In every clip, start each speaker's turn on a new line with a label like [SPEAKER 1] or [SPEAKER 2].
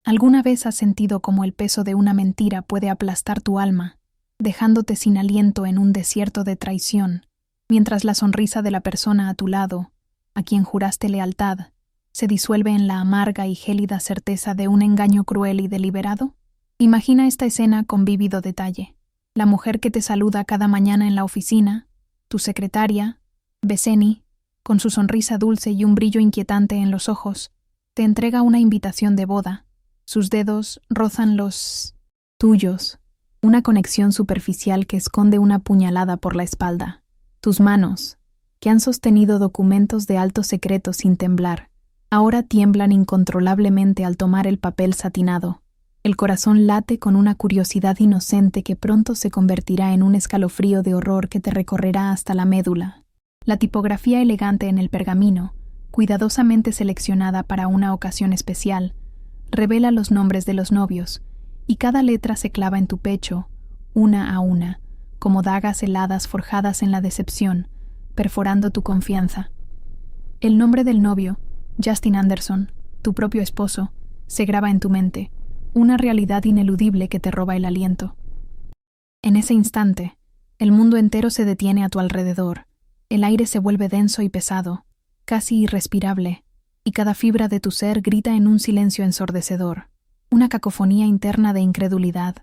[SPEAKER 1] ¿Alguna vez has sentido cómo el peso de una mentira puede aplastar tu alma, dejándote sin aliento en un desierto de traición, mientras la sonrisa de la persona a tu lado, a quien juraste lealtad, se disuelve en la amarga y gélida certeza de un engaño cruel y deliberado? Imagina esta escena con vívido detalle. La mujer que te saluda cada mañana en la oficina, tu secretaria, Beseni, con su sonrisa dulce y un brillo inquietante en los ojos, te entrega una invitación de boda. Sus dedos rozan los tuyos, una conexión superficial que esconde una puñalada por la espalda. Tus manos, que han sostenido documentos de alto secreto sin temblar, ahora tiemblan incontrolablemente al tomar el papel satinado. El corazón late con una curiosidad inocente que pronto se convertirá en un escalofrío de horror que te recorrerá hasta la médula. La tipografía elegante en el pergamino, cuidadosamente seleccionada para una ocasión especial, revela los nombres de los novios, y cada letra se clava en tu pecho, una a una, como dagas heladas forjadas en la decepción, perforando tu confianza. El nombre del novio, Justin Anderson, tu propio esposo, se graba en tu mente, una realidad ineludible que te roba el aliento. En ese instante, el mundo entero se detiene a tu alrededor, el aire se vuelve denso y pesado, casi irrespirable, y cada fibra de tu ser grita en un silencio ensordecedor, una cacofonía interna de incredulidad,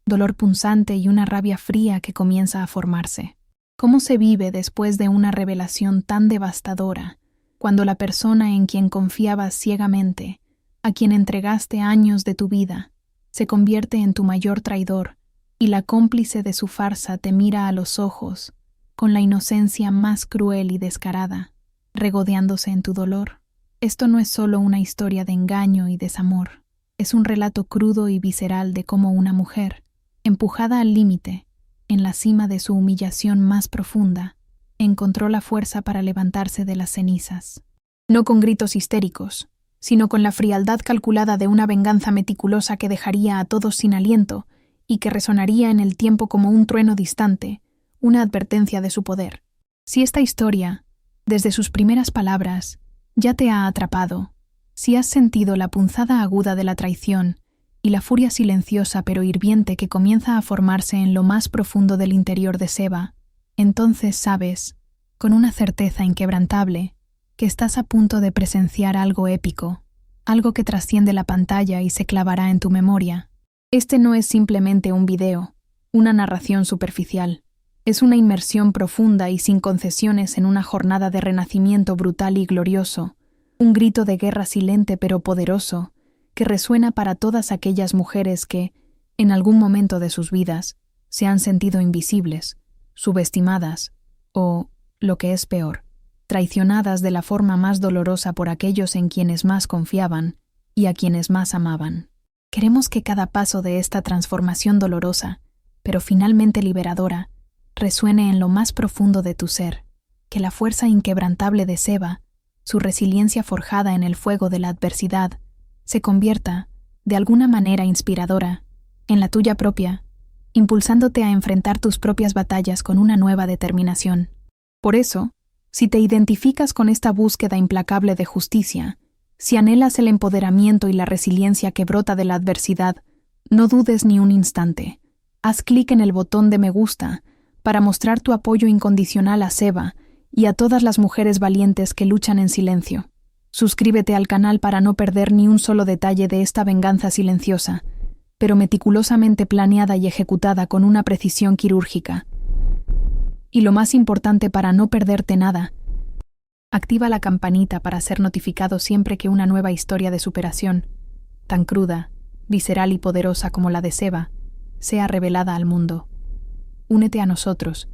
[SPEAKER 1] dolor punzante y una rabia fría que comienza a formarse. ¿Cómo se vive después de una revelación tan devastadora, cuando la persona en quien confiabas ciegamente, a quien entregaste años de tu vida, se convierte en tu mayor traidor, y la cómplice de su farsa te mira a los ojos, con la inocencia más cruel y descarada, regodeándose en tu dolor? Esto no es solo una historia de engaño y desamor, es un relato crudo y visceral de cómo una mujer, empujada al límite, en la cima de su humillación más profunda, encontró la fuerza para levantarse de las cenizas. No con gritos histéricos, sino con la frialdad calculada de una venganza meticulosa que dejaría a todos sin aliento y que resonaría en el tiempo como un trueno distante, una advertencia de su poder. Si esta historia, desde sus primeras palabras, ya te ha atrapado, si has sentido la punzada aguda de la traición y la furia silenciosa pero hirviente que comienza a formarse en lo más profundo del interior de Seba, entonces sabes, con una certeza inquebrantable, que estás a punto de presenciar algo épico, algo que trasciende la pantalla y se clavará en tu memoria. Este no es simplemente un video, una narración superficial. Es una inmersión profunda y sin concesiones en una jornada de renacimiento brutal y glorioso, un grito de guerra silente pero poderoso, que resuena para todas aquellas mujeres que, en algún momento de sus vidas, se han sentido invisibles, subestimadas o, lo que es peor, traicionadas de la forma más dolorosa por aquellos en quienes más confiaban y a quienes más amaban. Queremos que cada paso de esta transformación dolorosa, pero finalmente liberadora, resuene en lo más profundo de tu ser, que la fuerza inquebrantable de Seba, su resiliencia forjada en el fuego de la adversidad, se convierta, de alguna manera inspiradora, en la tuya propia, impulsándote a enfrentar tus propias batallas con una nueva determinación. Por eso, si te identificas con esta búsqueda implacable de justicia, si anhelas el empoderamiento y la resiliencia que brota de la adversidad, no dudes ni un instante. Haz clic en el botón de me gusta para mostrar tu apoyo incondicional a Seba y a todas las mujeres valientes que luchan en silencio. Suscríbete al canal para no perder ni un solo detalle de esta venganza silenciosa, pero meticulosamente planeada y ejecutada con una precisión quirúrgica. Y lo más importante para no perderte nada, activa la campanita para ser notificado siempre que una nueva historia de superación, tan cruda, visceral y poderosa como la de Seba, sea revelada al mundo. Únete a nosotros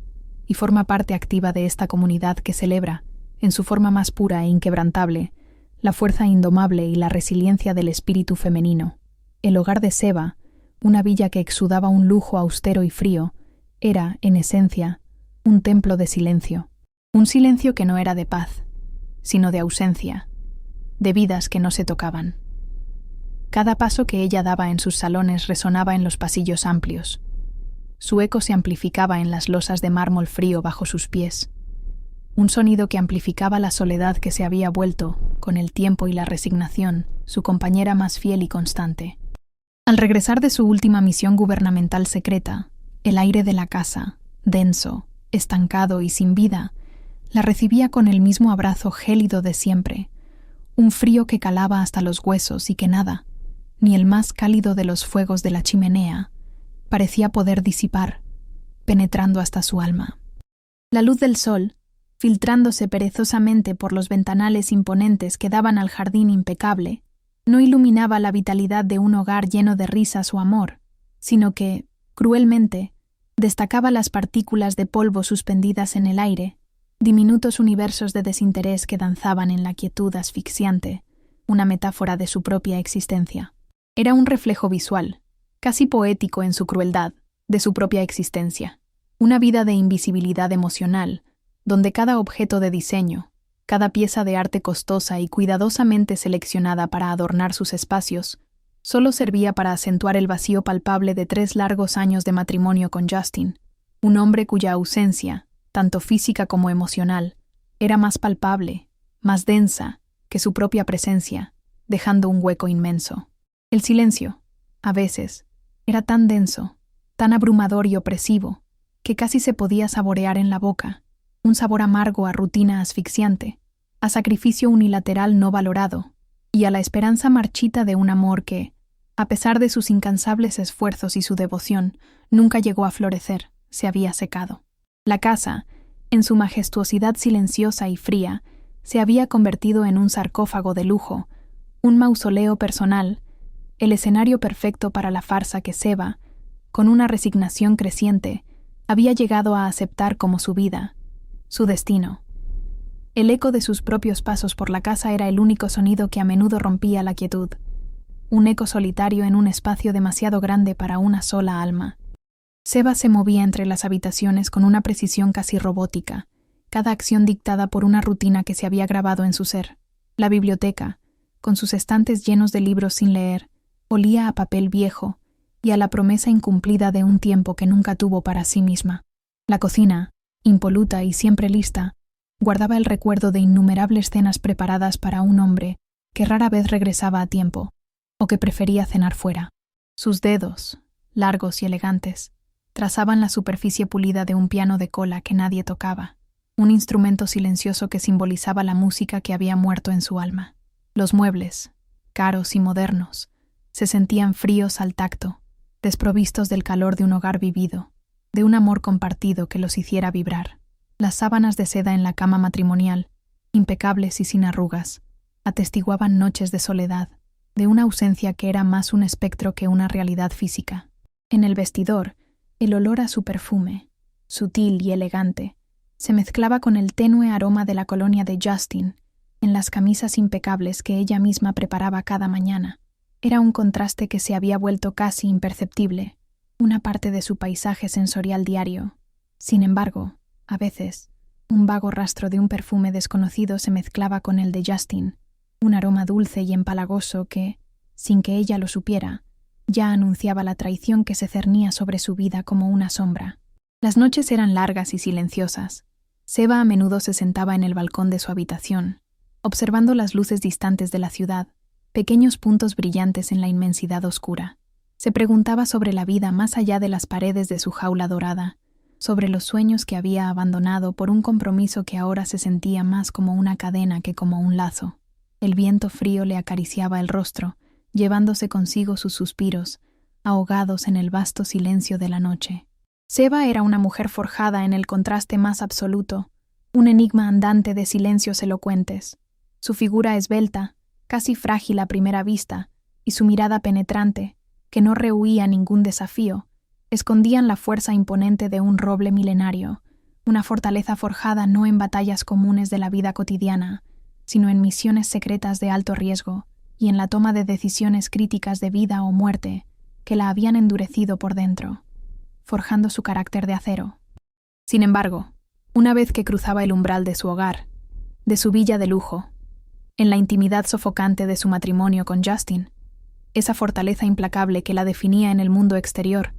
[SPEAKER 1] y forma parte activa de esta comunidad que celebra, en su forma más pura e inquebrantable, la fuerza indomable y la resiliencia del espíritu femenino. El hogar de Seba, una villa que exudaba un lujo austero y frío, era, en esencia, un templo de silencio. Un silencio que no era de paz, sino de ausencia, de vidas que no se tocaban. Cada paso que ella daba en sus salones resonaba en los pasillos amplios. Su eco se amplificaba en las losas de mármol frío bajo sus pies. Un sonido que amplificaba la soledad que se había vuelto, con el tiempo y la resignación, su compañera más fiel y constante. Al regresar de su última misión gubernamental secreta, el aire de la casa, denso, estancado y sin vida, la recibía con el mismo abrazo gélido de siempre, un frío que calaba hasta los huesos y que nada, ni el más cálido de los fuegos de la chimenea, parecía poder disipar, penetrando hasta su alma. La luz del sol, filtrándose perezosamente por los ventanales imponentes que daban al jardín impecable, no iluminaba la vitalidad de un hogar lleno de risas o amor, sino que, cruelmente, destacaba las partículas de polvo suspendidas en el aire, diminutos universos de desinterés que danzaban en la quietud asfixiante, una metáfora de su propia existencia. Era un reflejo visual, casi poético en su crueldad, de su propia existencia. Una vida de invisibilidad emocional, donde cada objeto de diseño, cada pieza de arte costosa y cuidadosamente seleccionada para adornar sus espacios, solo servía para acentuar el vacío palpable de 3 largos años de matrimonio con Justin, un hombre cuya ausencia, tanto física como emocional, era más palpable, más densa que su propia presencia, dejando un hueco inmenso. El silencio, a veces, era tan denso, tan abrumador y opresivo, que casi se podía saborear en la boca, un sabor amargo a rutina asfixiante, a sacrificio unilateral no valorado, y a la esperanza marchita de un amor que, a pesar de sus incansables esfuerzos y su devoción, nunca llegó a florecer, se había secado. La casa, en su majestuosidad silenciosa y fría, se había convertido en un sarcófago de lujo, un mausoleo personal, el escenario perfecto para la farsa que Seba, con una resignación creciente, había llegado a aceptar como su vida, su destino. El eco de sus propios pasos por la casa era el único sonido que a menudo rompía la quietud, un eco solitario en un espacio demasiado grande para una sola alma. Seba se movía entre las habitaciones con una precisión casi robótica, cada acción dictada por una rutina que se había grabado en su ser. La biblioteca, con sus estantes llenos de libros sin leer, olía a papel viejo y a la promesa incumplida de un tiempo que nunca tuvo para sí misma. La cocina, impoluta y siempre lista, guardaba el recuerdo de innumerables cenas preparadas para un hombre que rara vez regresaba a tiempo, o que prefería cenar fuera. Sus dedos, largos y elegantes, trazaban la superficie pulida de un piano de cola que nadie tocaba, un instrumento silencioso que simbolizaba la música que había muerto en su alma. Los muebles, caros y modernos, se sentían fríos al tacto, desprovistos del calor de un hogar vivido, de un amor compartido que los hiciera vibrar. Las sábanas de seda en la cama matrimonial, impecables y sin arrugas, atestiguaban noches de soledad, de una ausencia que era más un espectro que una realidad física. En el vestidor, el olor a su perfume, sutil y elegante, se mezclaba con el tenue aroma de la colonia de Justin, en las camisas impecables que ella misma preparaba cada mañana. Era un contraste que se había vuelto casi imperceptible, una parte de su paisaje sensorial diario. Sin embargo, a veces, un vago rastro de un perfume desconocido se mezclaba con el de Justin, un aroma dulce y empalagoso que, sin que ella lo supiera, ya anunciaba la traición que se cernía sobre su vida como una sombra. Las noches eran largas y silenciosas. Seba a menudo se sentaba en el balcón de su habitación, observando las luces distantes de la ciudad, pequeños puntos brillantes en la inmensidad oscura. Se preguntaba sobre la vida más allá de las paredes de su jaula dorada, sobre los sueños que había abandonado por un compromiso que ahora se sentía más como una cadena que como un lazo. El viento frío le acariciaba el rostro, llevándose consigo sus suspiros, ahogados en el vasto silencio de la noche. Seba era una mujer forjada en el contraste más absoluto, un enigma andante de silencios elocuentes. Su figura esbelta, casi frágil a primera vista, y su mirada penetrante, que no rehuía ningún desafío, escondían la fuerza imponente de un roble milenario, una fortaleza forjada no en batallas comunes de la vida cotidiana, sino en misiones secretas de alto riesgo y en la toma de decisiones críticas de vida o muerte que la habían endurecido por dentro, forjando su carácter de acero. Sin embargo, una vez que cruzaba el umbral de su hogar, de su villa de lujo, en la intimidad sofocante de su matrimonio con Justin, esa fortaleza implacable que la definía en el mundo exterior,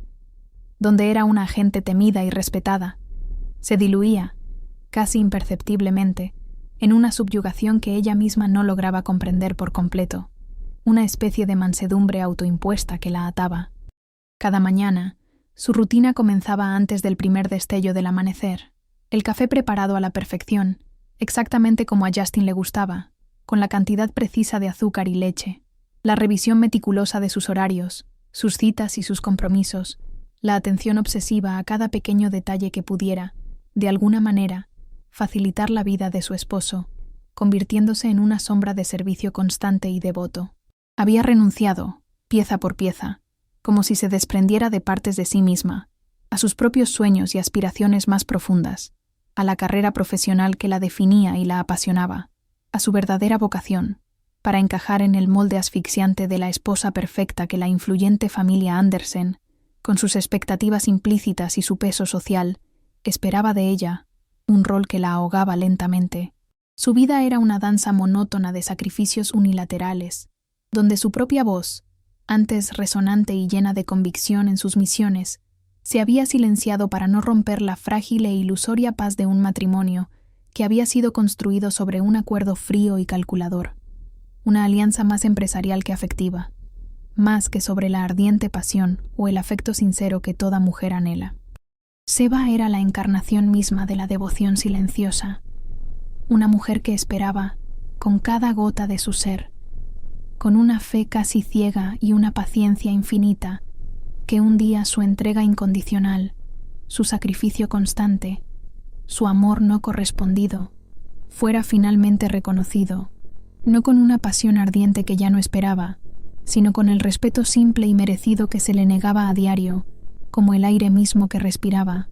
[SPEAKER 1] donde era una agente temida y respetada, se diluía, casi imperceptiblemente, en una subyugación que ella misma no lograba comprender por completo. una especie de mansedumbre autoimpuesta que la ataba. Cada mañana, su rutina comenzaba antes del primer destello del amanecer. El café preparado a la perfección, exactamente como a Justin le gustaba, con la cantidad precisa de azúcar y leche, la revisión meticulosa de sus horarios, sus citas y sus compromisos, la atención obsesiva a cada pequeño detalle que pudiera, de alguna manera, facilitar la vida de su esposo, convirtiéndose en una sombra de servicio constante y devoto. Había renunciado, pieza por pieza, como si se desprendiera de partes de sí misma, a sus propios sueños y aspiraciones más profundas, a la carrera profesional que la definía y la apasionaba, a su verdadera vocación, para encajar en el molde asfixiante de la esposa perfecta que la influyente familia Andersen, con sus expectativas implícitas y su peso social, esperaba de ella, un rol que la ahogaba lentamente. Su vida era una danza monótona de sacrificios unilaterales, donde su propia voz, antes resonante y llena de convicción en sus misiones, se había silenciado para no romper la frágil e ilusoria paz de un matrimonio que había sido construido sobre un acuerdo frío y calculador, una alianza más empresarial que afectiva, más que sobre la ardiente pasión o el afecto sincero que toda mujer anhela. Seba era la encarnación misma de la devoción silenciosa, una mujer que esperaba, con cada gota de su ser, con una fe casi ciega y una paciencia infinita, que un día su entrega incondicional, su sacrificio constante, su amor no correspondido, fuera finalmente reconocido, no con una pasión ardiente que ya no esperaba, sino con el respeto simple y merecido que se le negaba a diario, como el aire mismo que respiraba.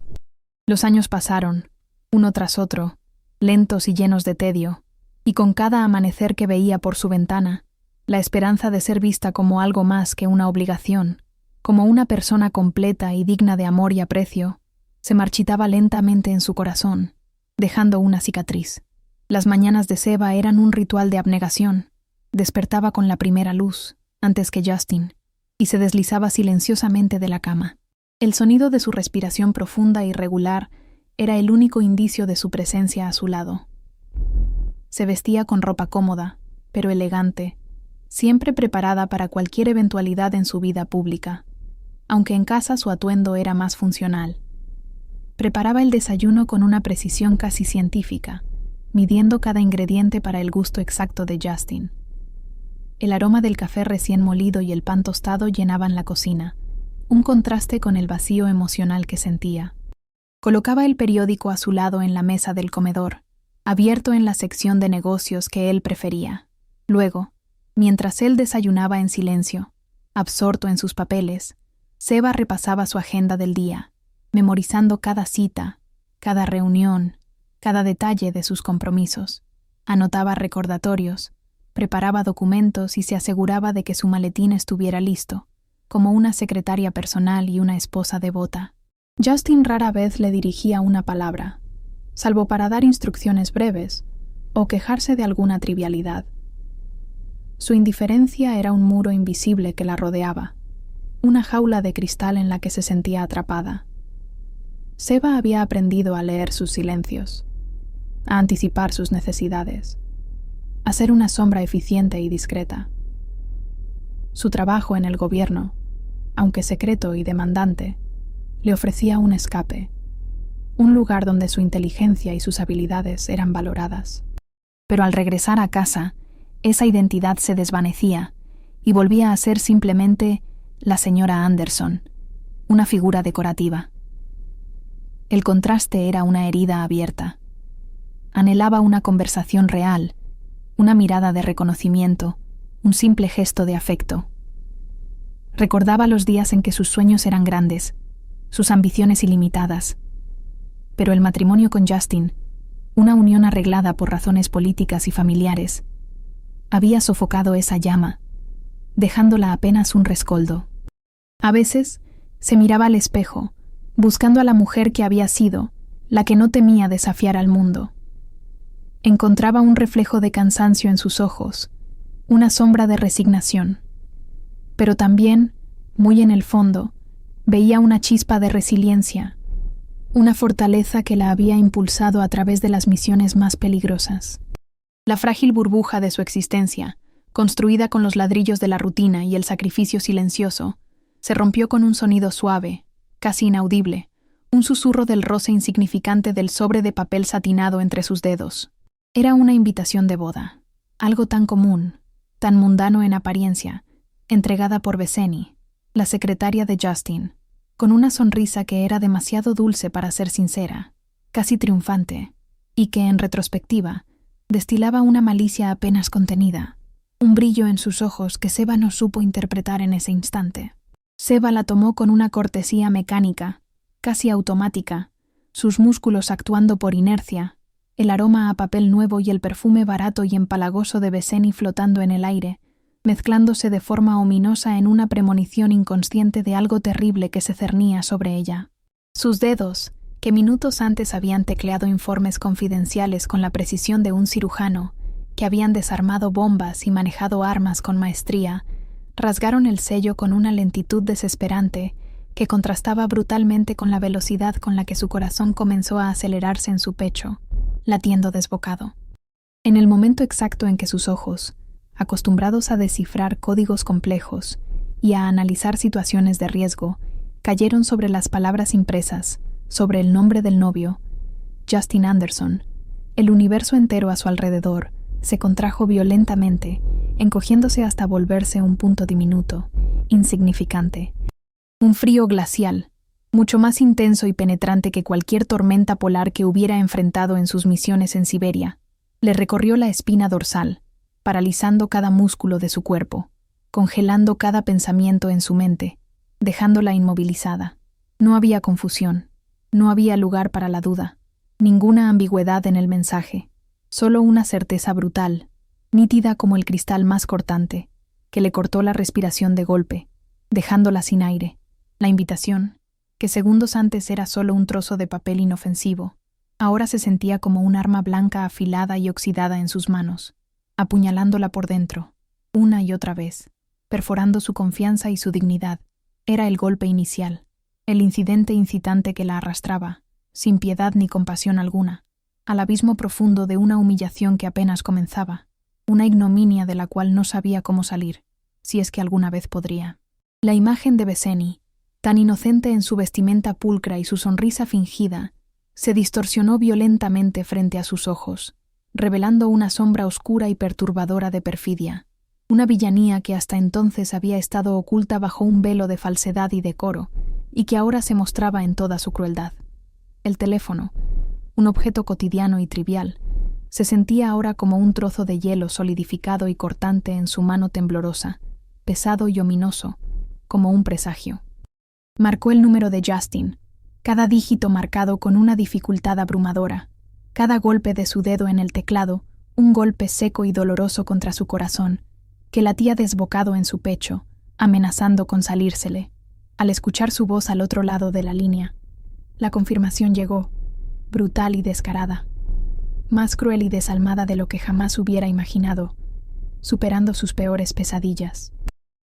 [SPEAKER 1] Los años pasaron, uno tras otro, lentos y llenos de tedio, y con cada amanecer que veía por su ventana, la esperanza de ser vista como algo más que una obligación, como una persona completa y digna de amor y aprecio, se marchitaba lentamente en su corazón, dejando una cicatriz. Las mañanas de Seba eran un ritual de abnegación. Despertaba con la primera luz, antes que Justin, y se deslizaba silenciosamente de la cama. El sonido de su respiración profunda y regular era el único indicio de su presencia a su lado. Se vestía con ropa cómoda, pero elegante, siempre preparada para cualquier eventualidad en su vida pública, aunque en casa su atuendo era más funcional. Preparaba el desayuno con una precisión casi científica, midiendo cada ingrediente para el gusto exacto de Justin. El aroma del café recién molido y el pan tostado llenaban la cocina, un contraste con el vacío emocional que sentía. Colocaba el periódico a su lado en la mesa del comedor, abierto en la sección de negocios que él prefería. Luego, mientras él desayunaba en silencio, absorto en sus papeles, Seba repasaba su agenda del día, memorizando cada cita, cada reunión, cada detalle de sus compromisos. Anotaba recordatorios, preparaba documentos y se aseguraba de que su maletín estuviera listo, como una secretaria personal y una esposa devota. Justin rara vez le dirigía una palabra, salvo para dar instrucciones breves o quejarse de alguna trivialidad. Su indiferencia era un muro invisible que la rodeaba, una jaula de cristal en la que se sentía atrapada. Seba había aprendido a leer sus silencios, a anticipar sus necesidades, a ser una sombra eficiente y discreta. Su trabajo en el gobierno, aunque secreto y demandante, le ofrecía un escape, un lugar donde su inteligencia y sus habilidades eran valoradas. Pero al regresar a casa, esa identidad se desvanecía y volvía a ser simplemente la señora Anderson, una figura decorativa. El contraste era una herida abierta. Anhelaba una conversación real, una mirada de reconocimiento, un simple gesto de afecto. Recordaba los días en que sus sueños eran grandes, sus ambiciones ilimitadas. Pero el matrimonio con Justin, una unión arreglada por razones políticas y familiares, había sofocado esa llama, dejándola apenas un rescoldo. A veces se miraba al espejo, buscando a la mujer que había sido, la que no temía desafiar al mundo. Encontraba un reflejo de cansancio en sus ojos, una sombra de resignación. Pero también, muy en el fondo, veía una chispa de resiliencia, una fortaleza que la había impulsado a través de las misiones más peligrosas. La frágil burbuja de su existencia, construida con los ladrillos de la rutina y el sacrificio silencioso, se rompió con un sonido suave, casi inaudible, un susurro del roce insignificante del sobre de papel satinado entre sus dedos. Era una invitación de boda, algo tan común, tan mundano en apariencia, entregada por Bethany, la secretaria de Justin, con una sonrisa que era demasiado dulce para ser sincera, casi triunfante, y que, en retrospectiva, destilaba una malicia apenas contenida, un brillo en sus ojos que Seba no supo interpretar en ese instante. Seba la tomó con una cortesía mecánica, casi automática, sus músculos actuando por inercia, el aroma a papel nuevo y el perfume barato y empalagoso de Bethany flotando en el aire, mezclándose de forma ominosa en una premonición inconsciente de algo terrible que se cernía sobre ella. Sus dedos, que minutos antes habían tecleado informes confidenciales con la precisión de un cirujano, que habían desarmado bombas y manejado armas con maestría, rasgaron el sello con una lentitud desesperante que contrastaba brutalmente con la velocidad con la que su corazón comenzó a acelerarse en su pecho, latiendo desbocado. En el momento exacto en que sus ojos, acostumbrados a descifrar códigos complejos y a analizar situaciones de riesgo, cayeron sobre las palabras impresas, sobre el nombre del novio, Justin Anderson, el universo entero a su alrededor se contrajo violentamente, encogiéndose hasta volverse un punto diminuto, insignificante. Un frío glacial, mucho más intenso y penetrante que cualquier tormenta polar que hubiera enfrentado en sus misiones en Siberia, le recorrió la espina dorsal, paralizando cada músculo de su cuerpo, congelando cada pensamiento en su mente, dejándola inmovilizada. No había confusión, no había lugar para la duda, ninguna ambigüedad en el mensaje, solo una certeza brutal, nítida como el cristal más cortante, que le cortó la respiración de golpe, dejándola sin aire. La invitación, que segundos antes era solo un trozo de papel inofensivo, ahora se sentía como un arma blanca afilada y oxidada en sus manos, apuñalándola por dentro, una y otra vez, perforando su confianza y su dignidad. Era el golpe inicial, el incidente incitante que la arrastraba, sin piedad ni compasión alguna, al abismo profundo de una humillación que apenas comenzaba, una ignominia de la cual no sabía cómo salir, si es que alguna vez podría. La imagen de Bethany, tan inocente en su vestimenta pulcra y su sonrisa fingida, se distorsionó violentamente frente a sus ojos, revelando una sombra oscura y perturbadora de perfidia, una villanía que hasta entonces había estado oculta bajo un velo de falsedad y decoro, y que ahora se mostraba en toda su crueldad. El teléfono, un objeto cotidiano y trivial, se sentía ahora como un trozo de hielo solidificado y cortante en su mano temblorosa, pesado y ominoso, como un presagio. Marcó el número de Justin, cada dígito marcado con una dificultad abrumadora, cada golpe de su dedo en el teclado, un golpe seco y doloroso contra su corazón, que latía desbocado en su pecho, amenazando con salírsele. Al escuchar su voz al otro lado de la línea, la confirmación llegó, brutal y descarada, más cruel y desalmada de lo que jamás hubiera imaginado, superando sus peores pesadillas.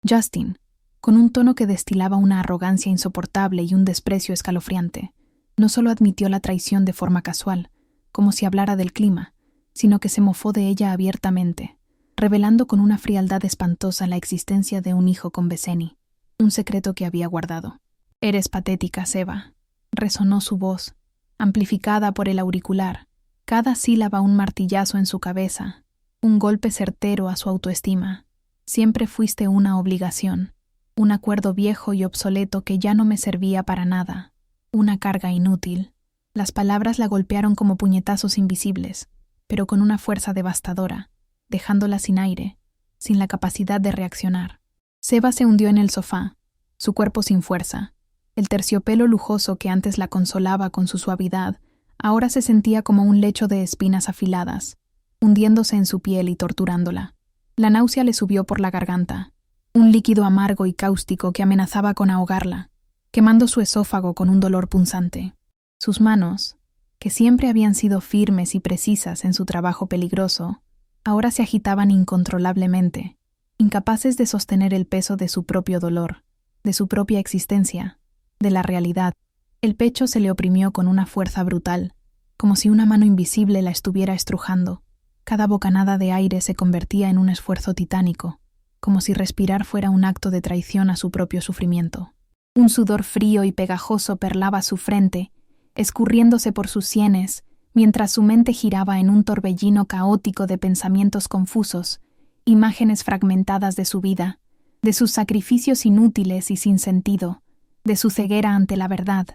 [SPEAKER 1] Justin, con un tono que destilaba una arrogancia insoportable y un desprecio escalofriante, no solo admitió la traición de forma casual, como si hablara del clima, sino que se mofó de ella abiertamente, revelando con una frialdad espantosa la existencia de un hijo con Bethany, un secreto que había guardado. «Eres patética, Seba», resonó su voz, amplificada por el auricular, cada sílaba un martillazo en su cabeza, un golpe certero a su autoestima. «Siempre fuiste una obligación, un acuerdo viejo y obsoleto que ya no me servía para nada, una carga inútil». Las palabras la golpearon como puñetazos invisibles, pero con una fuerza devastadora, dejándola sin aire, sin la capacidad de reaccionar. Seba se hundió en el sofá, su cuerpo sin fuerza. El terciopelo lujoso que antes la consolaba con su suavidad, ahora se sentía como un lecho de espinas afiladas, hundiéndose en su piel y torturándola. La náusea le subió por la garganta, un líquido amargo y cáustico que amenazaba con ahogarla, quemando su esófago con un dolor punzante. Sus manos, que siempre habían sido firmes y precisas en su trabajo peligroso, ahora se agitaban incontrolablemente, incapaces de sostener el peso de su propio dolor, de su propia existencia, de la realidad. El pecho se le oprimió con una fuerza brutal, como si una mano invisible la estuviera estrujando, Cada bocanada de aire se convertía en un esfuerzo titánico, como si respirar fuera un acto de traición a su propio sufrimiento. Un sudor frío y pegajoso perlaba su frente, escurriéndose por sus sienes, mientras su mente giraba en un torbellino caótico de pensamientos confusos, imágenes fragmentadas de su vida, de sus sacrificios inútiles y sin sentido, de su ceguera ante la verdad,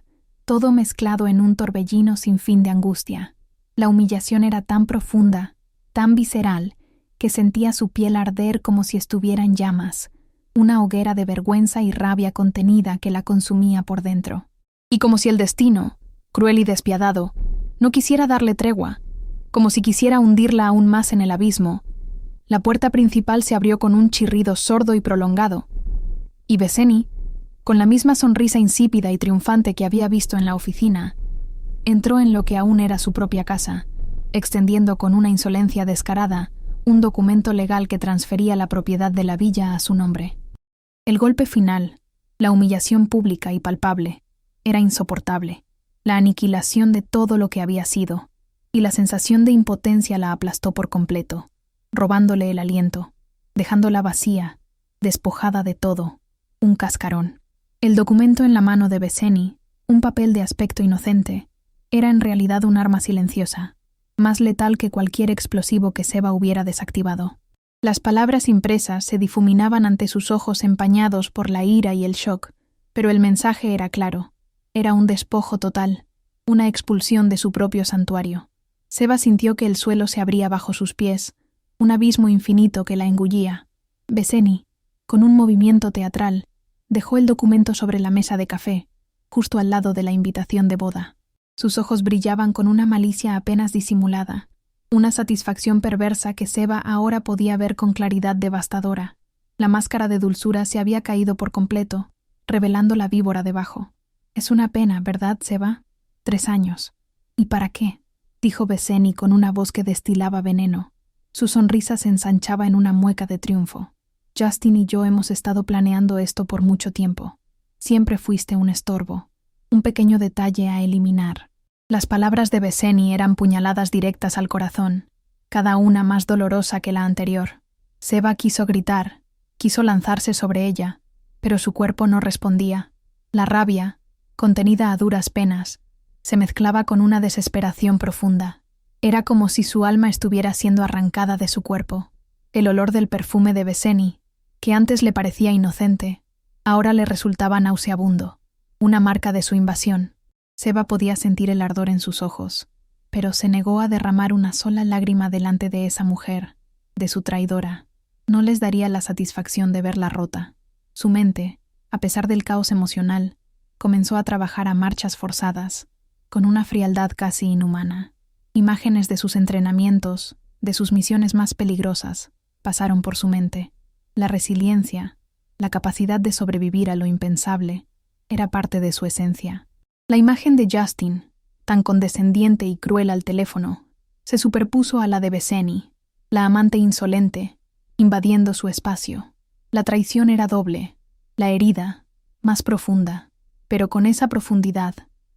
[SPEAKER 1] todo mezclado en un torbellino sin fin de angustia. La humillación era tan profunda, tan visceral, que sentía su piel arder como si estuviera en llamas, una hoguera de vergüenza y rabia contenida que la consumía por dentro. Y como si el destino, cruel y despiadado, no quisiera darle tregua, como si quisiera hundirla aún más en el abismo, la puerta principal se abrió con un chirrido sordo y prolongado, y Beseni, con la misma sonrisa insípida y triunfante que había visto en la oficina, entró en lo que aún era su propia casa, extendiendo con una insolencia descarada un documento legal que transfería la propiedad de la villa a su nombre. El golpe final, la humillación pública y palpable, era insoportable, la aniquilación de todo lo que había sido, y la sensación de impotencia la aplastó por completo, robándole el aliento, dejándola vacía, despojada de todo, un cascarón. El documento en la mano de Beseni, un papel de aspecto inocente, era en realidad un arma silenciosa, más letal que cualquier explosivo que Seba hubiera desactivado. Las palabras impresas se difuminaban ante sus ojos empañados por la ira y el shock, pero el mensaje era claro. Era un despojo total, una expulsión de su propio santuario. Seba sintió que el suelo se abría bajo sus pies, un abismo infinito que la engullía. Beseni, con un movimiento teatral, dejó el documento sobre la mesa de café, justo al lado de la invitación de boda. Sus ojos brillaban con una malicia apenas disimulada, una satisfacción perversa que Seba ahora podía ver con claridad devastadora. La máscara de dulzura se había caído por completo, revelando la víbora debajo. «Es una pena, ¿verdad, Seba? 3 años. ¿Y para qué?», dijo Beseni con una voz que destilaba veneno. Su sonrisa se ensanchaba en una mueca de triunfo. «Justin y yo hemos estado planeando esto por mucho tiempo. Siempre fuiste un estorbo, un pequeño detalle a eliminar». Las palabras de Beseni eran puñaladas directas al corazón, cada una más dolorosa que la anterior. Seba quiso gritar, quiso lanzarse sobre ella, pero su cuerpo no respondía. La rabia, contenida a duras penas, se mezclaba con una desesperación profunda. Era como si su alma estuviera siendo arrancada de su cuerpo. El olor del perfume de Beseni, que antes le parecía inocente, ahora le resultaba nauseabundo, una marca de su invasión. Seba podía sentir el ardor en sus ojos, pero se negó a derramar una sola lágrima delante de esa mujer, de su traidora. No les daría la satisfacción de verla rota. Su mente, a pesar del caos emocional, comenzó a trabajar a marchas forzadas, con una frialdad casi inhumana. Imágenes de sus entrenamientos, de sus misiones más peligrosas, pasaron por su mente. La resiliencia, la capacidad de sobrevivir a lo impensable, era parte de su esencia. La imagen de Justin, tan condescendiente y cruel al teléfono, se superpuso a la de Beseni, la amante insolente, invadiendo su espacio. La traición era doble, la herida, más profunda, pero con esa profundidad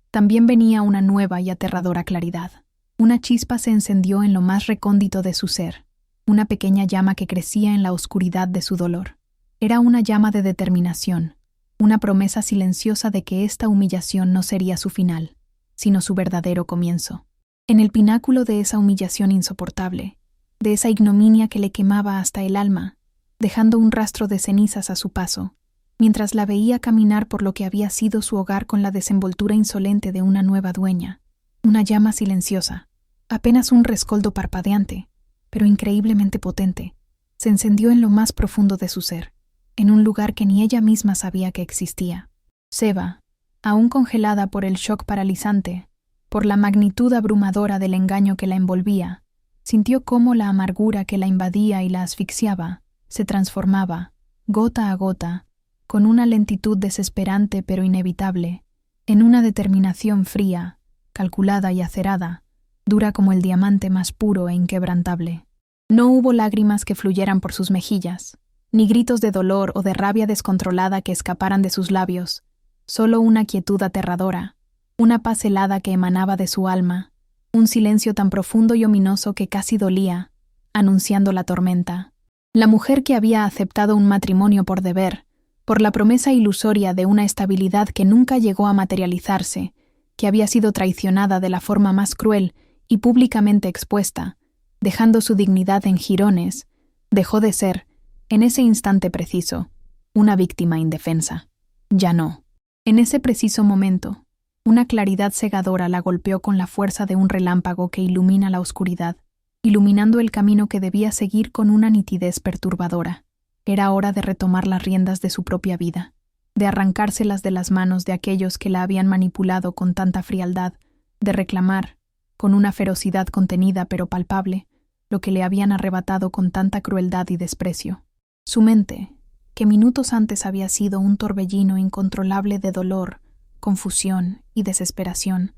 [SPEAKER 1] también venía una nueva y aterradora claridad. Una chispa se encendió en lo más recóndito de su ser, una pequeña llama que crecía en la oscuridad de su dolor. Era una llama de determinación, una promesa silenciosa de que esta humillación no sería su final, sino su verdadero comienzo. En el pináculo de esa humillación insoportable, de esa ignominia que le quemaba hasta el alma, dejando un rastro de cenizas a su paso, mientras la veía caminar por lo que había sido su hogar con la desenvoltura insolente de una nueva dueña, una llama silenciosa, apenas un rescoldo parpadeante, pero increíblemente potente, se encendió en lo más profundo de su ser, en un lugar que ni ella misma sabía que existía. Seba, aún congelada por el shock paralizante, por la magnitud abrumadora del engaño que la envolvía, sintió cómo la amargura que la invadía y la asfixiaba se transformaba, gota a gota, con una lentitud desesperante pero inevitable, en una determinación fría, calculada y acerada, dura como el diamante más puro e inquebrantable. No hubo lágrimas que fluyeran por sus mejillas, ni gritos de dolor o de rabia descontrolada que escaparan de sus labios, solo una quietud aterradora, una paz helada que emanaba de su alma, un silencio tan profundo y ominoso que casi dolía, anunciando la tormenta. La mujer que había aceptado un matrimonio por deber, por la promesa ilusoria de una estabilidad que nunca llegó a materializarse, que había sido traicionada de la forma más cruel y públicamente expuesta, dejando su dignidad en jirones, dejó de ser, en ese instante preciso, una víctima indefensa. Ya no. En ese preciso momento, una claridad cegadora la golpeó con la fuerza de un relámpago que ilumina la oscuridad, iluminando el camino que debía seguir con una nitidez perturbadora. Era hora de retomar las riendas de su propia vida, de arrancárselas de las manos de aquellos que la habían manipulado con tanta frialdad, de reclamar, con una ferocidad contenida pero palpable, lo que le habían arrebatado con tanta crueldad y desprecio. Su mente, que minutos antes había sido un torbellino incontrolable de dolor, confusión y desesperación,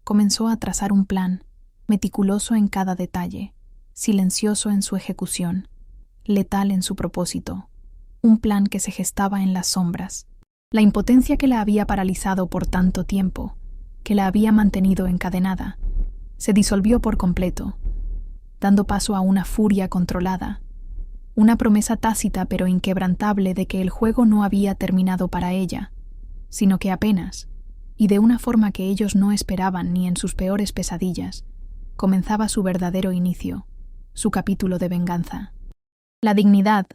[SPEAKER 1] comenzó a trazar un plan, meticuloso en cada detalle, silencioso en su ejecución, letal en su propósito, un plan que se gestaba en las sombras. La impotencia que la había paralizado por tanto tiempo, que la había mantenido encadenada, se disolvió por completo, dando paso a una furia controlada, una promesa tácita pero inquebrantable de que el juego no había terminado para ella, sino que apenas, y de una forma que ellos no esperaban ni en sus peores pesadillas, comenzaba su verdadero inicio, su capítulo de venganza. La dignidad,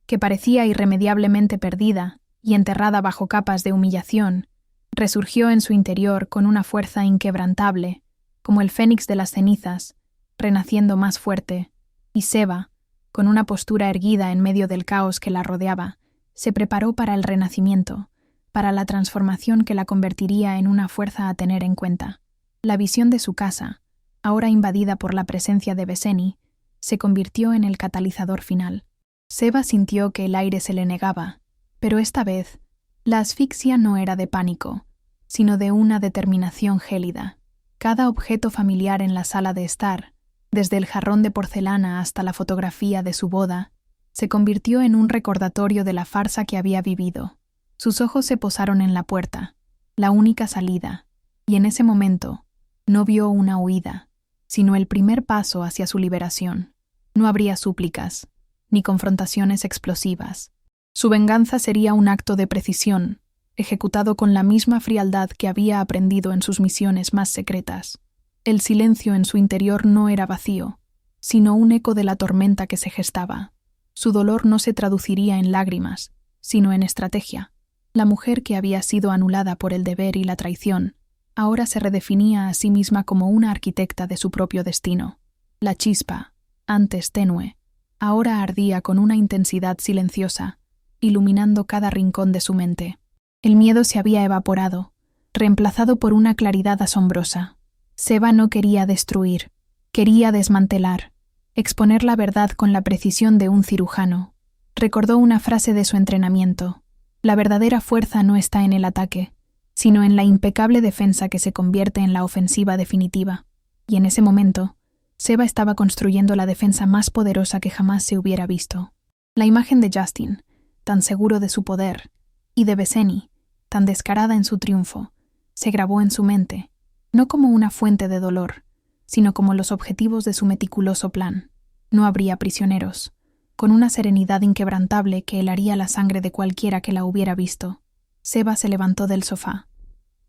[SPEAKER 1] que parecía irremediablemente perdida y enterrada bajo capas de humillación, resurgió en su interior con una fuerza inquebrantable, como el fénix de las cenizas, renaciendo más fuerte, y Seba, con una postura erguida en medio del caos que la rodeaba, se preparó para el renacimiento, para la transformación que la convertiría en una fuerza a tener en cuenta. La visión de su casa, ahora invadida por la presencia de Beseni, se convirtió en el catalizador final. Seba sintió que el aire se le negaba, pero esta vez, la asfixia no era de pánico, sino de una determinación gélida. Cada objeto familiar en la sala de estar, desde el jarrón de porcelana hasta la fotografía de su boda, se convirtió en un recordatorio de la farsa que había vivido. Sus ojos se posaron en la puerta, la única salida, y en ese momento no vio una huida, sino el primer paso hacia su liberación. No habría súplicas, ni confrontaciones explosivas. Su venganza sería un acto de precisión, ejecutado con la misma frialdad que había aprendido en sus misiones más secretas. El silencio en su interior no era vacío, sino un eco de la tormenta que se gestaba. Su dolor no se traduciría en lágrimas, sino en estrategia. La mujer que había sido anulada por el deber y la traición, ahora se redefinía a sí misma como una arquitecta de su propio destino. La chispa, antes tenue, ahora ardía con una intensidad silenciosa, iluminando cada rincón de su mente. El miedo se había evaporado, reemplazado por una claridad asombrosa. Seba no quería destruir, quería desmantelar, exponer la verdad con la precisión de un cirujano. Recordó una frase de su entrenamiento: la verdadera fuerza no está en el ataque, sino en la impecable defensa que se convierte en la ofensiva definitiva. Y en ese momento, Seba estaba construyendo la defensa más poderosa que jamás se hubiera visto. La imagen de Justin, tan seguro de su poder, y de Beseni, tan descarada en su triunfo, se grabó en su mente, no como una fuente de dolor, sino como los objetivos de su meticuloso plan. No habría prisioneros, con una serenidad inquebrantable que helaría la sangre de cualquiera que la hubiera visto. Seba se levantó del sofá,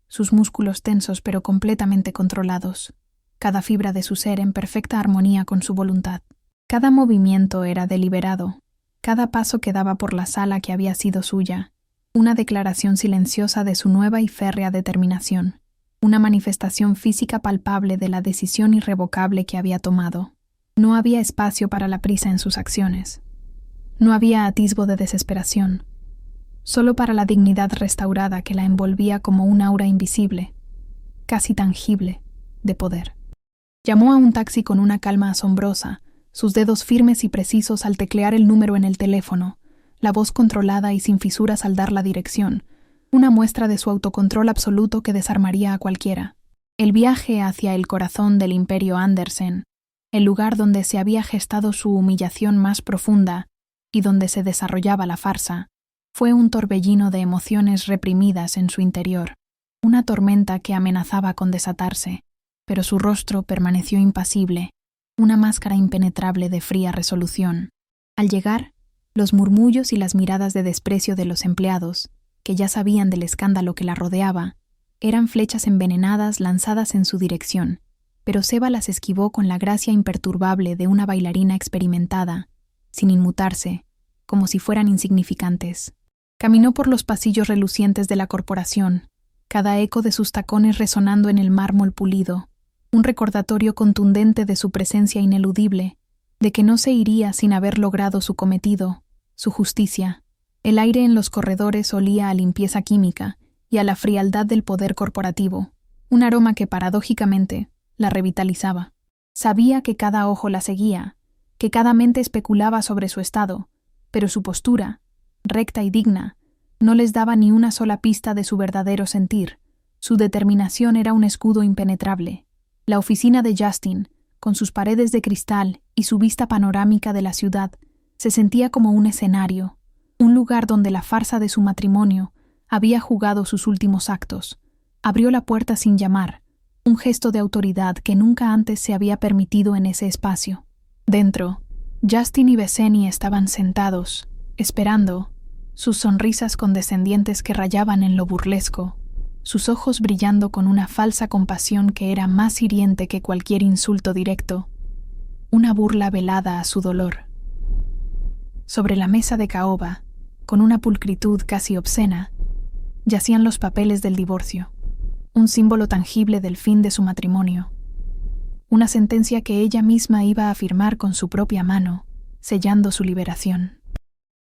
[SPEAKER 1] sus músculos tensos pero completamente controlados, cada fibra de su ser en perfecta armonía con su voluntad. Cada movimiento era deliberado, cada paso que daba por la sala que había sido suya, una declaración silenciosa de su nueva y férrea determinación, una manifestación física palpable de la decisión irrevocable que había tomado. No había espacio para la prisa en sus acciones. No había atisbo de desesperación, solo para la dignidad restaurada que la envolvía como un aura invisible, casi tangible, de poder. Llamó a un taxi con una calma asombrosa, sus dedos firmes y precisos al teclear el número en el teléfono, la voz controlada y sin fisuras al dar la dirección, una muestra de su autocontrol absoluto que desarmaría a cualquiera. El viaje hacia el corazón del Imperio Andersen, el lugar donde se había gestado su humillación más profunda y donde se desarrollaba la farsa, fue un torbellino de emociones reprimidas en su interior, una tormenta que amenazaba con desatarse, pero su rostro permaneció impasible, una máscara impenetrable de fría resolución. Al llegar, los murmullos y las miradas de desprecio de los empleados, que ya sabían del escándalo que la rodeaba, eran flechas envenenadas lanzadas en su dirección, pero Seba las esquivó con la gracia imperturbable de una bailarina experimentada, sin inmutarse, como si fueran insignificantes. Caminó por los pasillos relucientes de la corporación, cada eco de sus tacones resonando en el mármol pulido, un recordatorio contundente de su presencia ineludible, de que no se iría sin haber logrado su cometido, su justicia. El aire en los corredores olía a limpieza química y a la frialdad del poder corporativo, un aroma que paradójicamente la revitalizaba. Sabía que cada ojo la seguía, que cada mente especulaba sobre su estado, pero su postura, recta y digna, no les daba ni una sola pista de su verdadero sentir. Su determinación era un escudo impenetrable. La oficina de Justin, con sus paredes de cristal y su vista panorámica de la ciudad, se sentía como un escenario, un lugar donde la farsa de su matrimonio había jugado sus últimos actos. Abrió la puerta sin llamar, un gesto de autoridad que nunca antes se había permitido en ese espacio. Dentro, Justin y Beseni estaban sentados, esperando, sus sonrisas condescendientes que rayaban en lo burlesco, sus ojos brillando con una falsa compasión que era más hiriente que cualquier insulto directo, una burla velada a su dolor. Sobre la mesa de caoba, con una pulcritud casi obscena, yacían los papeles del divorcio, un símbolo tangible del fin de su matrimonio, una sentencia que ella misma iba a firmar con su propia mano, sellando su liberación.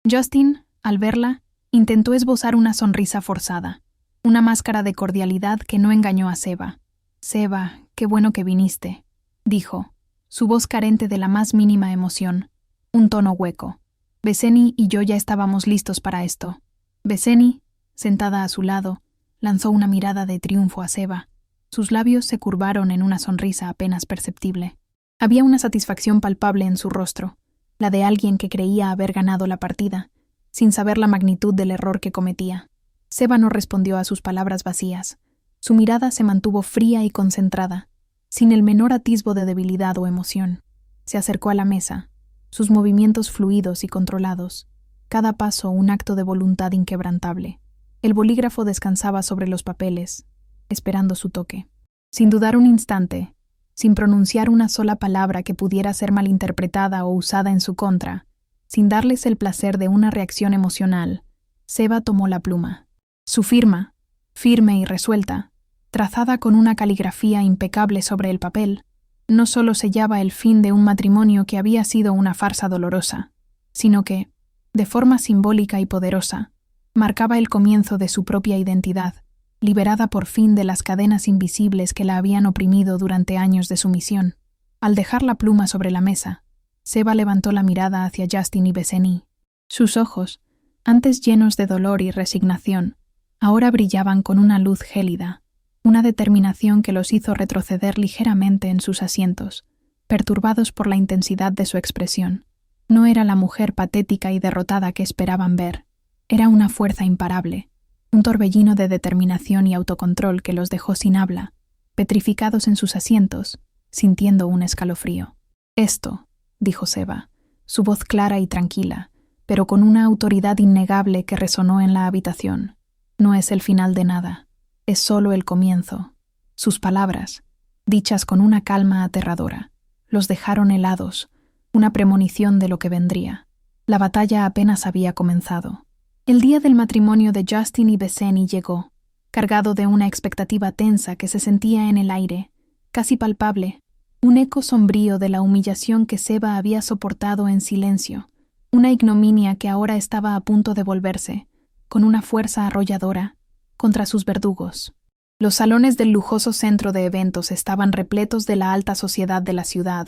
[SPEAKER 1] Justin, al verla, intentó esbozar una sonrisa forzada, una máscara de cordialidad que no engañó a Seba. «Seba, qué bueno que viniste», dijo, su voz carente de la más mínima emoción, un tono hueco. Beseni y yo ya estábamos listos para esto. Beseni, sentada a su lado, lanzó una mirada de triunfo a Seba. Sus labios se curvaron en una sonrisa apenas perceptible. Había una satisfacción palpable en su rostro, la de alguien que creía haber ganado la partida, sin saber la magnitud del error que cometía. Seba no respondió a sus palabras vacías. Su mirada se mantuvo fría y concentrada, sin el menor atisbo de debilidad o emoción. Se acercó a la mesa, sus movimientos fluidos y controlados, cada paso un acto de voluntad inquebrantable. El bolígrafo descansaba sobre los papeles, esperando su toque. Sin dudar un instante, sin pronunciar una sola palabra que pudiera ser malinterpretada o usada en su contra, sin darles el placer de una reacción emocional, Seba tomó la pluma. Su firma, firme y resuelta, trazada con una caligrafía impecable sobre el papel, no solo sellaba el fin de un matrimonio que había sido una farsa dolorosa, sino que, de forma simbólica y poderosa, marcaba el comienzo de su propia identidad, liberada por fin de las cadenas invisibles que la habían oprimido durante años de sumisión. Al dejar la pluma sobre la mesa, Seba levantó la mirada hacia Justin y Beseni. Sus ojos, antes llenos de dolor y resignación, ahora brillaban con una luz gélida, una determinación que los hizo retroceder ligeramente en sus asientos, perturbados por la intensidad de su expresión. No era la mujer patética y derrotada que esperaban ver, era una fuerza imparable, un torbellino de determinación y autocontrol que los dejó sin habla, petrificados en sus asientos, sintiendo un escalofrío. «Esto», dijo Seba, su voz clara y tranquila, pero con una autoridad innegable que resonó en la habitación, «no es el final de nada, es solo el comienzo». Sus palabras, dichas con una calma aterradora, los dejaron helados, una premonición de lo que vendría. La batalla apenas había comenzado. El día del matrimonio de Justin y Beseni llegó, cargado de una expectativa tensa que se sentía en el aire, casi palpable, un eco sombrío de la humillación que Seba había soportado en silencio, una ignominia que ahora estaba a punto de volverse, con una fuerza arrolladora, contra sus verdugos. Los salones del lujoso centro de eventos estaban repletos de la alta sociedad de la ciudad,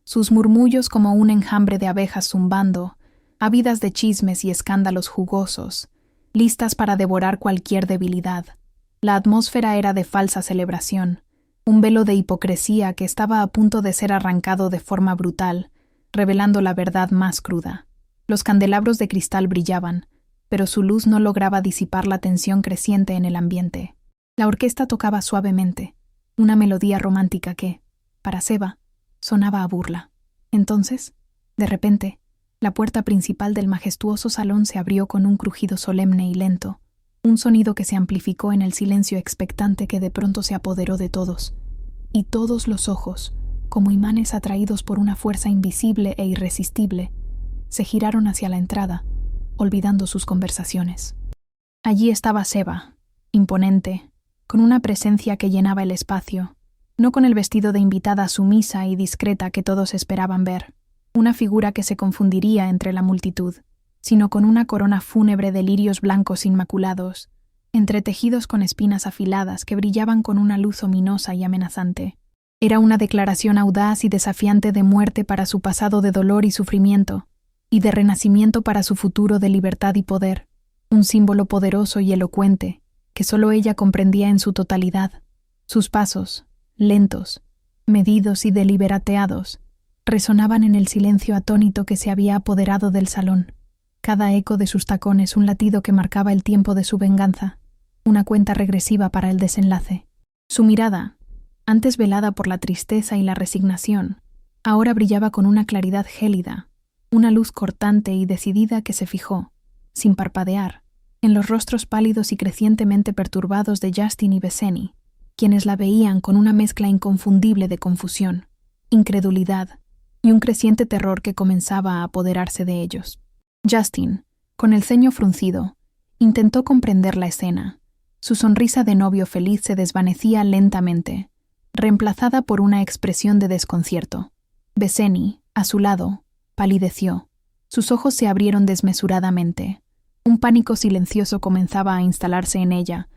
[SPEAKER 1] sus murmullos como un enjambre de abejas zumbando, ávidas de chismes y escándalos jugosos, listas para devorar cualquier debilidad. La atmósfera era de falsa celebración, un velo de hipocresía que estaba a punto de ser arrancado de forma brutal, revelando la verdad más cruda. Los candelabros de cristal brillaban, pero su luz no lograba disipar la tensión creciente en el ambiente. La orquesta tocaba suavemente, una melodía romántica que, para Seba, Sonaba a burla. Entonces, de repente, la puerta principal del majestuoso salón se abrió con un crujido solemne y lento, un sonido que se amplificó en el silencio expectante que de pronto se apoderó de todos, y todos los ojos, como imanes atraídos por una fuerza invisible e irresistible, se giraron hacia la entrada, olvidando sus conversaciones. Allí estaba Seba, imponente, con una presencia que llenaba el espacio, no con el vestido de invitada sumisa y discreta que todos esperaban ver, una figura que se confundiría entre la multitud, sino con una corona fúnebre de lirios blancos inmaculados, entretejidos con espinas afiladas que brillaban con una luz ominosa y amenazante. Era una declaración audaz y desafiante de muerte para su pasado de dolor y sufrimiento, y de renacimiento para su futuro de libertad y poder, un símbolo poderoso y elocuente, que solo ella comprendía en su totalidad. Sus pasos, lentos, medidos y deliberateados, resonaban en el silencio atónito que se había apoderado del salón. Cada eco de sus tacones un latido que marcaba el tiempo de su venganza, una cuenta regresiva para el desenlace. Su mirada, antes velada por la tristeza y la resignación, ahora brillaba con una claridad gélida, una luz cortante y decidida que se fijó, sin parpadear, en los rostros pálidos y crecientemente perturbados de Justin y Bethany, quienes la veían con una mezcla inconfundible de confusión, incredulidad y un creciente terror que comenzaba a apoderarse de ellos. Justin, con el ceño fruncido, intentó comprender la escena. Su sonrisa de novio feliz se desvanecía lentamente, reemplazada por una expresión de desconcierto. Bethany, a su lado, palideció. Sus ojos se abrieron desmesuradamente. Un pánico silencioso comenzaba a instalarse en ella,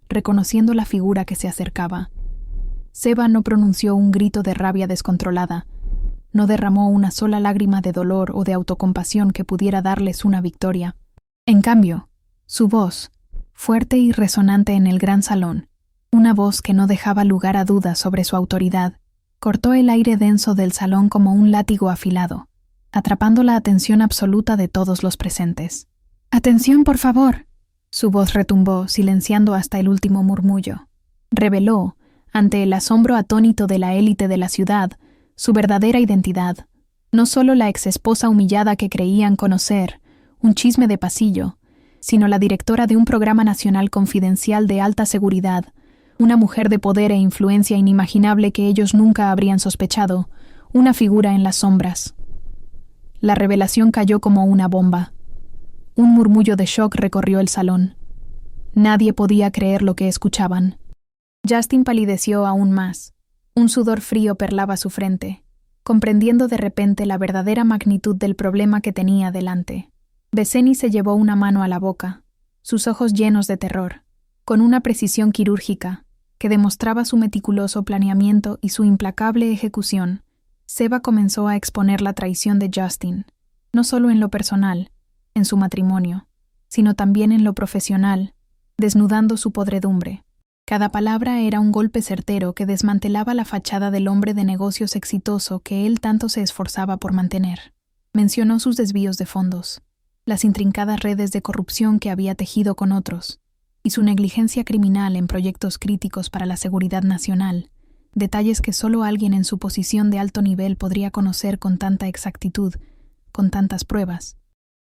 [SPEAKER 1] reconociendo la figura que se acercaba. Seba no pronunció un grito de rabia descontrolada, no derramó una sola lágrima de dolor o de autocompasión que pudiera darles una victoria. En cambio, su voz, fuerte y resonante en el gran salón, una voz que no dejaba lugar a dudas sobre su autoridad, cortó el aire denso del salón como un látigo afilado, atrapando la atención absoluta de todos los presentes. «¡Atención, por favor!», su voz retumbó, silenciando hasta el último murmullo. Reveló, ante el asombro atónito de la élite de la ciudad, su verdadera identidad, no solo la exesposa humillada que creían conocer, un chisme de pasillo, sino la directora de un programa nacional confidencial de alta seguridad, una mujer de poder e influencia inimaginable que ellos nunca habrían sospechado, una figura en las sombras. La revelación cayó como una bomba. Un murmullo de shock recorrió el salón. Nadie podía creer lo que escuchaban. Justin palideció aún más. Un sudor frío perlaba su frente, comprendiendo de repente la verdadera magnitud del problema que tenía delante. Bethany se llevó una mano a la boca, sus ojos llenos de terror, con una precisión quirúrgica que demostraba su meticuloso planeamiento y su implacable ejecución. Seba comenzó a exponer la traición de Justin, no solo en lo personal, en su matrimonio, sino también en lo profesional, desnudando su podredumbre. Cada palabra era un golpe certero que desmantelaba la fachada del hombre de negocios exitoso que él tanto se esforzaba por mantener. Mencionó sus desvíos de fondos, las intrincadas redes de corrupción que había tejido con otros, y su negligencia criminal en proyectos críticos para la seguridad nacional, detalles que solo alguien en su posición de alto nivel podría conocer con tanta exactitud, con tantas pruebas.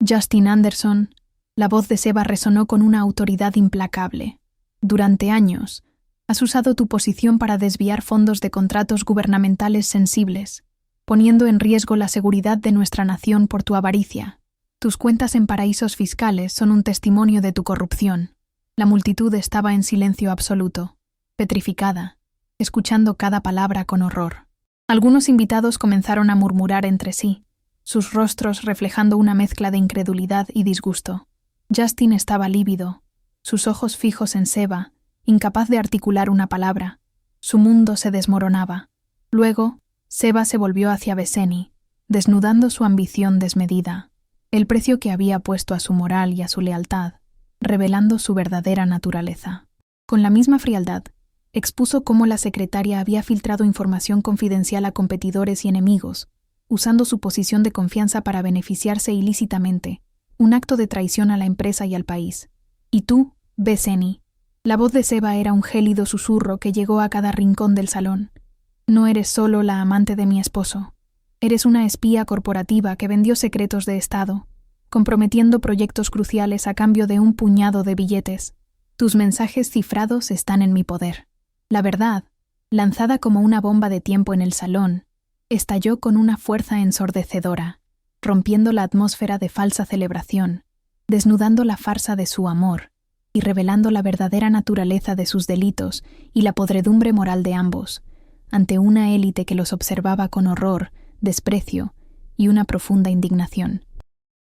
[SPEAKER 1] Justin Anderson, la voz de Seba resonó con una autoridad implacable. Durante años, has usado tu posición para desviar fondos de contratos gubernamentales sensibles, poniendo en riesgo la seguridad de nuestra nación por tu avaricia. Tus cuentas en paraísos fiscales son un testimonio de tu corrupción. La multitud estaba en silencio absoluto, petrificada, escuchando cada palabra con horror. Algunos invitados comenzaron a murmurar entre sí, sus rostros reflejando una mezcla de incredulidad y disgusto. Justin estaba lívido, sus ojos fijos en Seba, incapaz de articular una palabra. Su mundo se desmoronaba. Luego, Seba se volvió hacia Bethany, desnudando su ambición desmedida, el precio que había puesto a su moral y a su lealtad, revelando su verdadera naturaleza. Con la misma frialdad, expuso cómo la secretaria había filtrado información confidencial a competidores y enemigos, usando su posición de confianza para beneficiarse ilícitamente, un acto de traición a la empresa y al país. Y tú, Bethany. La voz de Seba era un gélido susurro que llegó a cada rincón del salón. No eres solo la amante de mi esposo. Eres una espía corporativa que vendió secretos de Estado, comprometiendo proyectos cruciales a cambio de un puñado de billetes. Tus mensajes cifrados están en mi poder. La verdad, lanzada como una bomba de tiempo en el salón, estalló con una fuerza ensordecedora, rompiendo la atmósfera de falsa celebración, desnudando la farsa de su amor y revelando la verdadera naturaleza de sus delitos y la podredumbre moral de ambos, ante una élite que los observaba con horror, desprecio y una profunda indignación.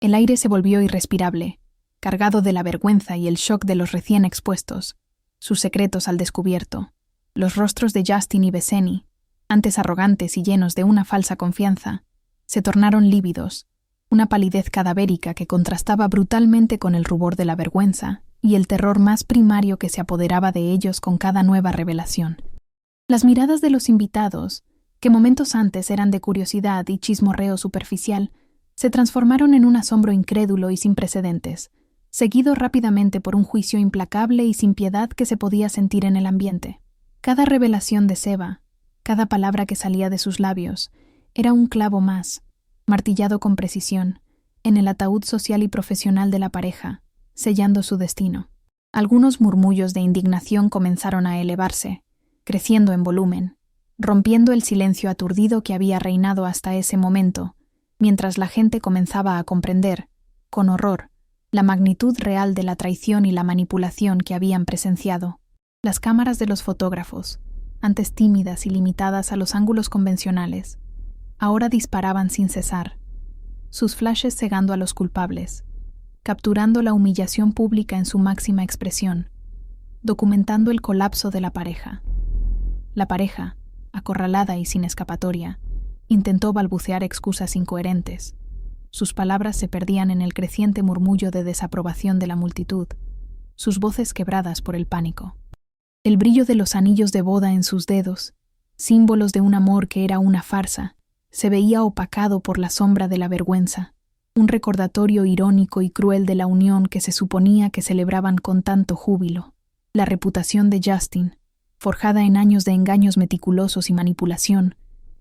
[SPEAKER 1] El aire se volvió irrespirable, cargado de la vergüenza y el shock de los recién expuestos, sus secretos al descubierto. Los rostros de Justin y Beseni, antes arrogantes y llenos de una falsa confianza, se tornaron lívidos, una palidez cadavérica que contrastaba brutalmente con el rubor de la vergüenza y el terror más primario que se apoderaba de ellos con cada nueva revelación. Las miradas de los invitados, que momentos antes eran de curiosidad y chismorreo superficial, se transformaron en un asombro incrédulo y sin precedentes, seguido rápidamente por un juicio implacable y sin piedad que se podía sentir en el ambiente. Cada revelación de Seba, cada palabra que salía de sus labios, era un clavo más, martillado con precisión, en el ataúd social y profesional de la pareja, sellando su destino. Algunos murmullos de indignación comenzaron a elevarse, creciendo en volumen, rompiendo el silencio aturdido que había reinado hasta ese momento, mientras la gente comenzaba a comprender, con horror, la magnitud real de la traición y la manipulación que habían presenciado. Las cámaras de los fotógrafos, antes tímidas y limitadas a los ángulos convencionales, ahora disparaban sin cesar, sus flashes cegando a los culpables, capturando la humillación pública en su máxima expresión, documentando el colapso de la pareja. La pareja, acorralada y sin escapatoria, intentó balbucear excusas incoherentes. Sus palabras se perdían en el creciente murmullo de desaprobación de la multitud, sus voces quebradas por el pánico. El brillo de los anillos de boda en sus dedos, símbolos de un amor que era una farsa, se veía opacado por la sombra de la vergüenza, un recordatorio irónico y cruel de la unión que se suponía que celebraban con tanto júbilo. La reputación de Justin, forjada en años de engaños meticulosos y manipulación,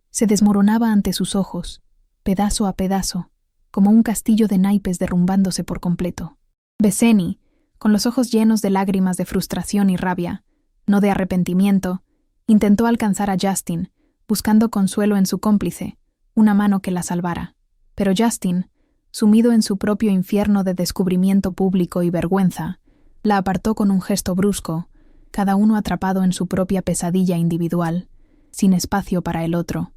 [SPEAKER 1] se desmoronaba ante sus ojos, pedazo a pedazo, como un castillo de naipes derrumbándose por completo. Beseni, con los ojos llenos de lágrimas de frustración y rabia, no de arrepentimiento, intentó alcanzar a Justin, buscando consuelo en su cómplice, una mano que la salvara. Pero Justin, sumido en su propio infierno de descubrimiento público y vergüenza, la apartó con un gesto brusco, cada uno atrapado en su propia pesadilla individual, sin espacio para el otro.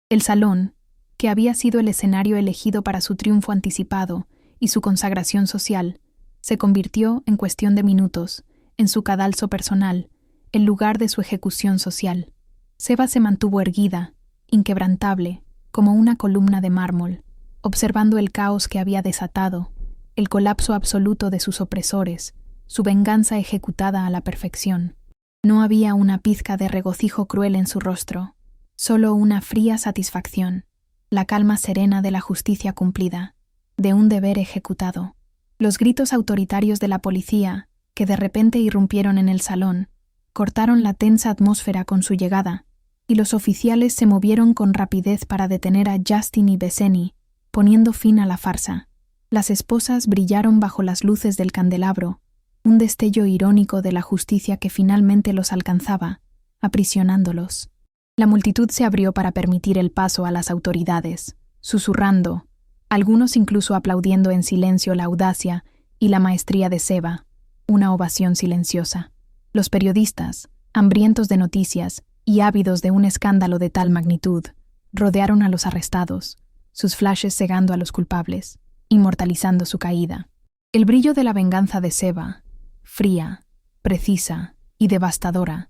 [SPEAKER 1] El salón, que había sido el escenario elegido para su triunfo anticipado y su consagración social, se convirtió, en cuestión de minutos, en su cadalso personal, el lugar de su ejecución social. Seba se mantuvo erguida, inquebrantable, como una columna de mármol, observando el caos que había desatado, el colapso absoluto de sus opresores, su venganza ejecutada a la perfección. No había una pizca de regocijo cruel en su rostro, solo una fría satisfacción, la calma serena de la justicia cumplida, de un deber ejecutado. Los gritos autoritarios de la policía, que de repente irrumpieron en el salón, cortaron la tensa atmósfera con su llegada, y los oficiales se movieron con rapidez para detener a Justin y Beseni, poniendo fin a la farsa. Las esposas brillaron bajo las luces del candelabro, un destello irónico de la justicia que finalmente los alcanzaba, aprisionándolos. La multitud se abrió para permitir el paso a las autoridades, susurrando, algunos incluso aplaudiendo en silencio la audacia y la maestría de Seba, una ovación silenciosa. Los periodistas, hambrientos de noticias y ávidos de un escándalo de tal magnitud, rodearon a los arrestados, sus flashes cegando a los culpables, inmortalizando su caída. El brillo de la venganza de Seba, fría, precisa y devastadora,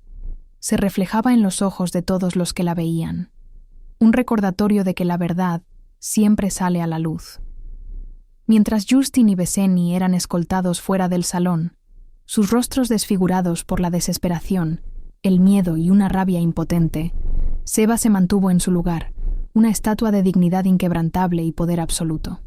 [SPEAKER 1] se reflejaba en los ojos de todos los que la veían. Un recordatorio de que la verdad siempre sale a la luz. Mientras Justin y Beseni eran escoltados fuera del salón, sus rostros desfigurados por la desesperación, el miedo y una rabia impotente, Seba se mantuvo en su lugar, una estatua de dignidad inquebrantable y poder absoluto.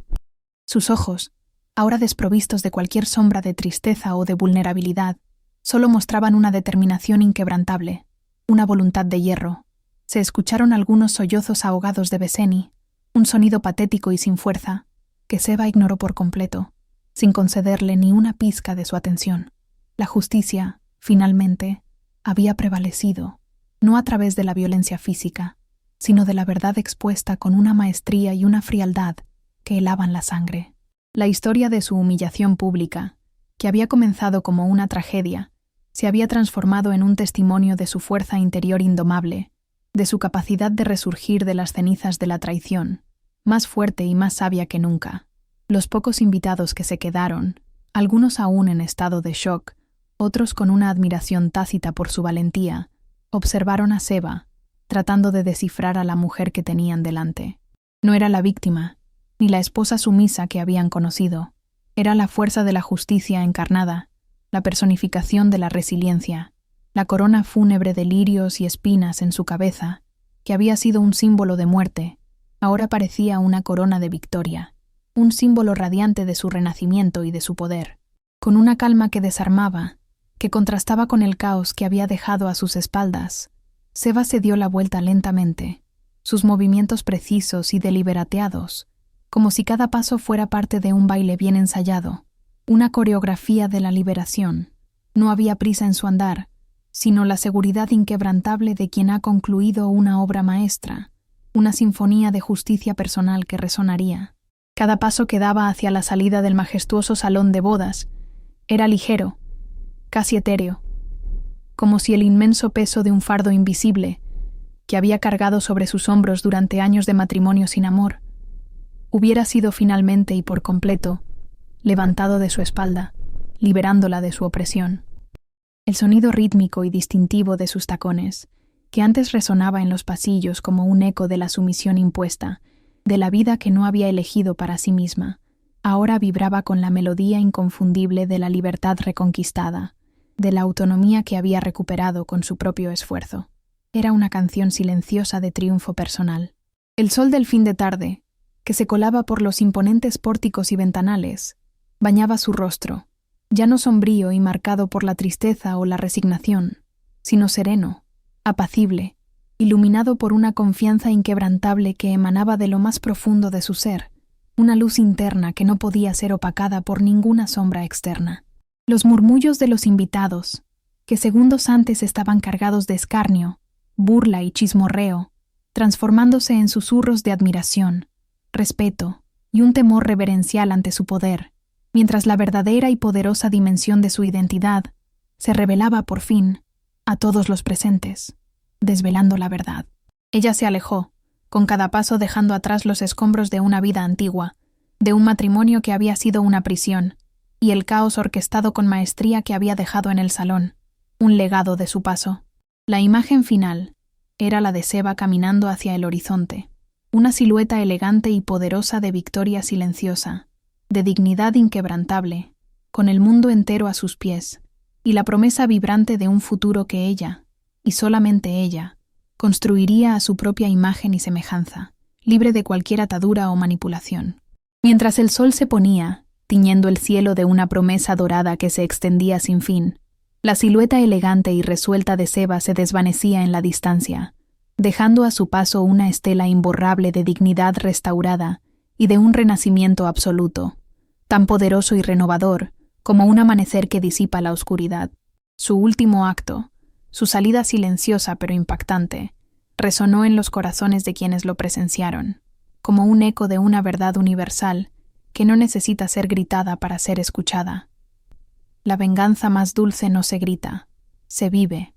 [SPEAKER 1] Sus ojos, ahora desprovistos de cualquier sombra de tristeza o de vulnerabilidad, solo mostraban una determinación inquebrantable, una voluntad de hierro, Se escucharon algunos sollozos ahogados de Beseni, un sonido patético y sin fuerza, que Seba ignoró por completo, sin concederle ni una pizca de su atención. La justicia, finalmente, había prevalecido, no a través de la violencia física, sino de la verdad expuesta con una maestría y una frialdad que helaban la sangre. La historia de su humillación pública, que había comenzado como una tragedia, se había transformado en un testimonio de su fuerza interior indomable, de su capacidad de resurgir de las cenizas de la traición, más fuerte y más sabia que nunca. Los pocos invitados que se quedaron, algunos aún en estado de shock, otros con una admiración tácita por su valentía, observaron a Seba, tratando de descifrar a la mujer que tenían delante. No era la víctima, ni la esposa sumisa que habían conocido. Era la fuerza de la justicia encarnada, la personificación de la resiliencia, la corona fúnebre de lirios y espinas en su cabeza, que había sido un símbolo de muerte, ahora parecía una corona de victoria, un símbolo radiante de su renacimiento y de su poder. Con una calma que desarmaba, que contrastaba con el caos que había dejado a sus espaldas, Seba se dio la vuelta lentamente, sus movimientos precisos y deliberateados, como si cada paso fuera parte de un baile bien ensayado, una coreografía de la liberación. No había prisa en su andar, sino la seguridad inquebrantable de quien ha concluido una obra maestra, una sinfonía de justicia personal que resonaría. Cada paso que daba hacia la salida del majestuoso salón de bodas era ligero, casi etéreo, como si el inmenso peso de un fardo invisible, que había cargado sobre sus hombros durante años de matrimonio sin amor, hubiera sido finalmente y por completo levantado de su espalda, liberándola de su opresión. El sonido rítmico y distintivo de sus tacones, que antes resonaba en los pasillos como un eco de la sumisión impuesta, de la vida que no había elegido para sí misma, ahora vibraba con la melodía inconfundible de la libertad reconquistada, de la autonomía que había recuperado con su propio esfuerzo. Era una canción silenciosa de triunfo personal. El sol del fin de tarde, que se colaba por los imponentes pórticos y ventanales, bañaba su rostro, ya no sombrío y marcado por la tristeza o la resignación, sino sereno, apacible, iluminado por una confianza inquebrantable que emanaba de lo más profundo de su ser, una luz interna que no podía ser opacada por ninguna sombra externa. Los murmullos de los invitados, que segundos antes estaban cargados de escarnio, burla y chismorreo, transformándose en susurros de admiración, respeto y un temor reverencial ante su poder, mientras la verdadera y poderosa dimensión de su identidad se revelaba por fin a todos los presentes, desvelando la verdad. Ella se alejó, con cada paso dejando atrás los escombros de una vida antigua, de un matrimonio que había sido una prisión, y el caos orquestado con maestría que había dejado en el salón, un legado de su paso. La imagen final era la de Seba caminando hacia el horizonte, una silueta elegante y poderosa de victoria silenciosa, de dignidad inquebrantable, con el mundo entero a sus pies, y la promesa vibrante de un futuro que ella, y solamente ella, construiría a su propia imagen y semejanza, libre de cualquier atadura o manipulación. Mientras el sol se ponía, tiñendo el cielo de una promesa dorada que se extendía sin fin, la silueta elegante y resuelta de Seba se desvanecía en la distancia, dejando a su paso una estela imborrable de dignidad restaurada y de un renacimiento absoluto, tan poderoso y renovador como un amanecer que disipa la oscuridad. Su último acto, su salida silenciosa pero impactante, resonó en los corazones de quienes lo presenciaron, como un eco de una verdad universal que no necesita ser gritada para ser escuchada. La venganza más dulce no se grita, se vive.